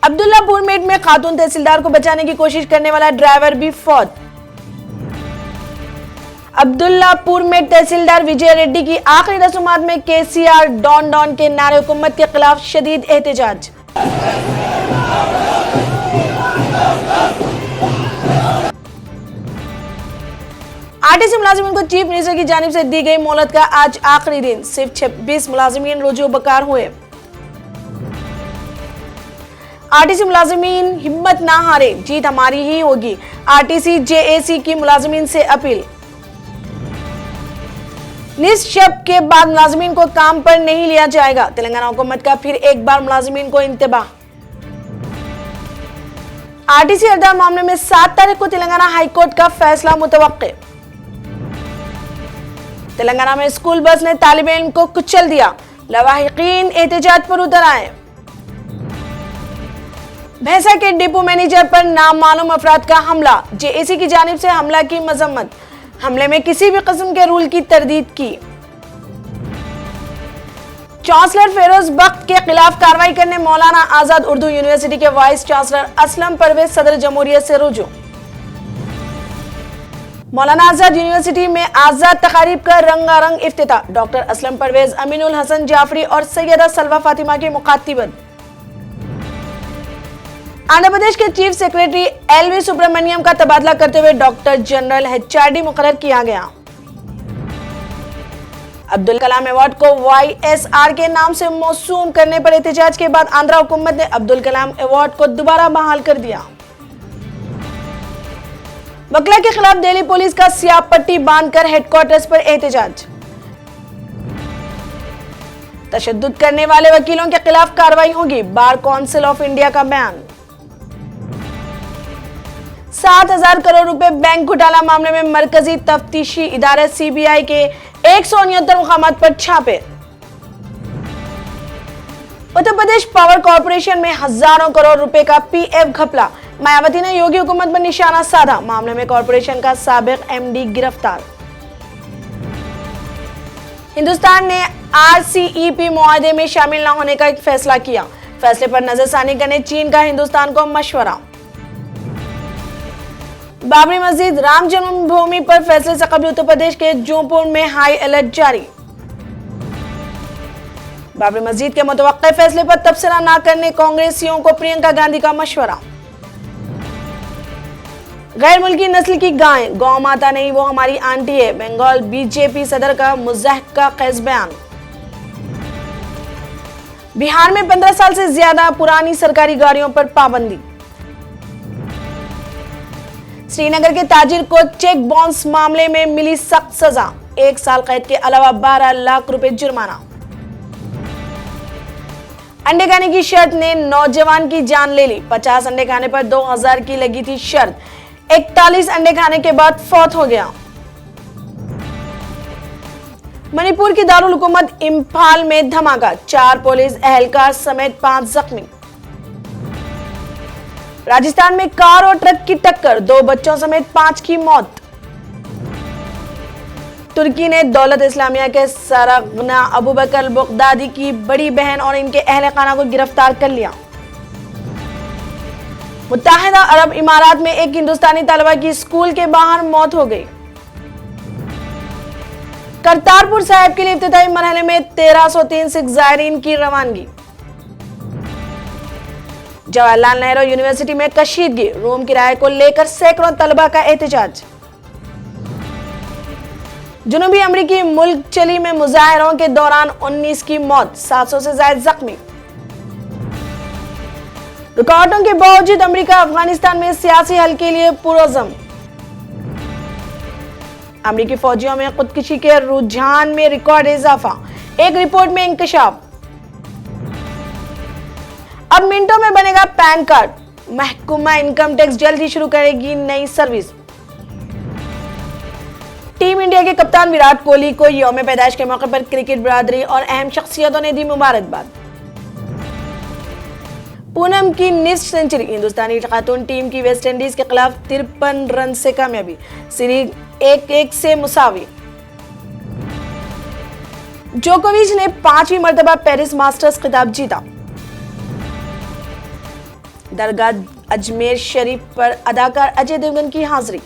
Abdullapur met में खातून तहसीलदार को बचाने की कोशिश करने वाला ड्राइवर भी फौत। अब्दुल्लापुर में तहसीलदार विजय रेड्डी की आखिरी रसूमात में केसीआर डॉन डॉन के नारे हुकूमत के खिलाफ शदीद एहतजाज। आरटीसी मुलाजिमीन को चीफ मिनिस्टर की जानिब से दी गई मोहलत का आज आखिरी दिन, सिर्फ 26 मुलाजिमीन रुजू बकार हुए। आरटीसी मुलाजिमीन हिम्मत ना हारे, जीत हमारी ही होगी, आरटीसी जेएसी की मुलाजिमीन से अपील। निस शब के बाद मुलाजिमीन को काम पर नहीं लिया जाएगा, तेलंगाना हुकूमत का फिर एक बार मुलाजिमीन को इंतबाह। आरटीसी हड़ताल मामले में 7 तारीख को तेलंगाना हाईकोर्ट का फैसला मुतवक्के। तेलंगाना में स्कूल बस ने तालिब इल्म को कुचल दिया, लवाहिकीन एहतजाज पर उतर आए। भैंसा के डिपो मैनेजर पर नामालूम अफराद का हमला, जेएसी की जानिब से हमला की मजम्मत, हमले में किसी भी किस्म के रूल की तरदीद की। चांसलर फेरोज बख्त के खिलाफ कार्रवाई करने मौलाना आजाद उर्दू यूनिवर्सिटी के वाइस चांसलर असलम परवेज सदर जमहूरियत से रुजू। मौलाना आजाद यूनिवर्सिटी में आजाद तकारीब का रंगारंग इफ्तिताह, डॉक्टर असलम परवेज, अमीनुल हसन जाफरी और सैयदा सलवा फातिमा की मुखातिबत। आंध्र प्रदेश के चीफ सेक्रेटरी एलवी सुब्रमण्यम का तबादला करते हुए डॉक्टर जनरल एचआरडी मुकर्रर किया गया। अब्दुल कलाम अवार्ड को वाईएसआर के नाम से मौसूम करने पर एहतजाज के बाद आंध्र हुकूमत ने अब्दुल कलाम अवार्ड को दोबारा बहाल कर दिया। वकला के खिलाफ दिल्ली पुलिस का स्याह पट्टी बांधकर हेडक्वार्टर्स पर एहतजाज। तशद्दुद करने वाले वकीलों के खिलाफ कार्रवाई होगी, बार काउंसिल ऑफ इंडिया का बयान। 7,000 करोड़ रुपए बैंक घोटाला मामले में मरकजी तफ्तीशी इदारे सीबीआई के 169 मुकामात पर छापे। उत्तर प्रदेश पावर कॉर्पोरेशन में हजारों करोड़ रुपए का पीएफ घपला, मायावती ने योगी हुकूमत पर निशाना साधा, मामले में कॉर्पोरेशन का साबिक एमडी गिरफ्तार। हिंदुस्तान ने आरसीईपी मुआहदे में शामिल न होने का एक फैसला किया, फैसले पर नजरसानी करने चीन का हिंदुस्तान को मशवरा। बाबरी मस्जिद राम जन्मभूमि पर फैसले से कबल उत्तर प्रदेश के जौनपुर में हाई अलर्ट जारी। बाबरी मस्जिद के मुतवक्के फैसले पर तबसरा न करने कांग्रेसियों को प्रियंका गांधी का मशवरा। गैर मुल्की नस्ल की गाय गौ माता नहीं वो हमारी आंटी है, बंगाल बीजेपी सदर का मुज़ाहिका ख़ैज़ बयान। बिहार में 15 साल से ज्यादा पुरानी सरकारी गाड़ियों पर पाबंदी। श्रीनगर के ताजिर को चेक बाउंस मामले में मिली सख्त सजा, 1 साल कैद के अलावा 12 लाख रुपए जुर्माना। अंडे खाने की शर्त ने नौजवान की जान ले ली, 50 अंडे खाने पर 2000 की लगी थी शर्त, 41 अंडे खाने के बाद फौत हो गया। मणिपुर की दारुल हुकूमत इंफाल में धमाका, 4 पुलिस एहलकार समेत 5 जख्मी। राजस्थान में कार और ट्रक की टक्कर, 2 बच्चों समेत 5 की मौत। तुर्की ने दौलत इस्लामिया के सरगना अबू बकर बगदादी की बड़ी बहन और इनके अहले खाना को गिरफ्तार कर लिया। मुत्ताहिदा अरब इमारात में एक हिंदुस्तानी तलबा की स्कूल के बाहर मौत हो गई। करतारपुर साहिब के लिए इब्तिदाई मरहले में 1303 सिख ज़ायरीन की रवानगी। जवाहरलाल नेहरू यूनिवर्सिटी में कशीदगी, रूम किराए को लेकर सैकड़ों तलबा का एहतजाज। जनूबी अमेरिकी मुल्क चिली में मुजाहिरों के दौरान 19 की मौत, 700 से ज्यादा जख्मी। रुकावटों के बावजूद अमेरिका अफगानिस्तान में सियासी हल के लिए पुरअज़्म। अमेरिकी फौजियों में खुदकुशी के रुझान में रिकॉर्ड इजाफा, एक रिपोर्ट में इंकशाफ। अब मिनटों में बनेगा पैन कार्ड, महकमा इनकम टैक्स जल्द ही शुरू करेगी नई सर्विस। टीम इंडिया के कप्तान विराट कोहली को यौम पैदाइश के मौके पर क्रिकेट बिरादरी और अहम शख्सियतों ने दी मुबारकबाद। पूनम की निस्फ सेंचुरी, हिंदुस्तानी खातून टीम की वेस्टइंडीज के खिलाफ 53 रन से कामयाबी, सीरीज 1-1 से मुसावी। जोकोविच ने 5वीं मर्तबा पेरिस मास्टर्स खिताब जीता। दरगाह अजमेर शरीफ पर अदाकार अजय देवगन की हाजिरी।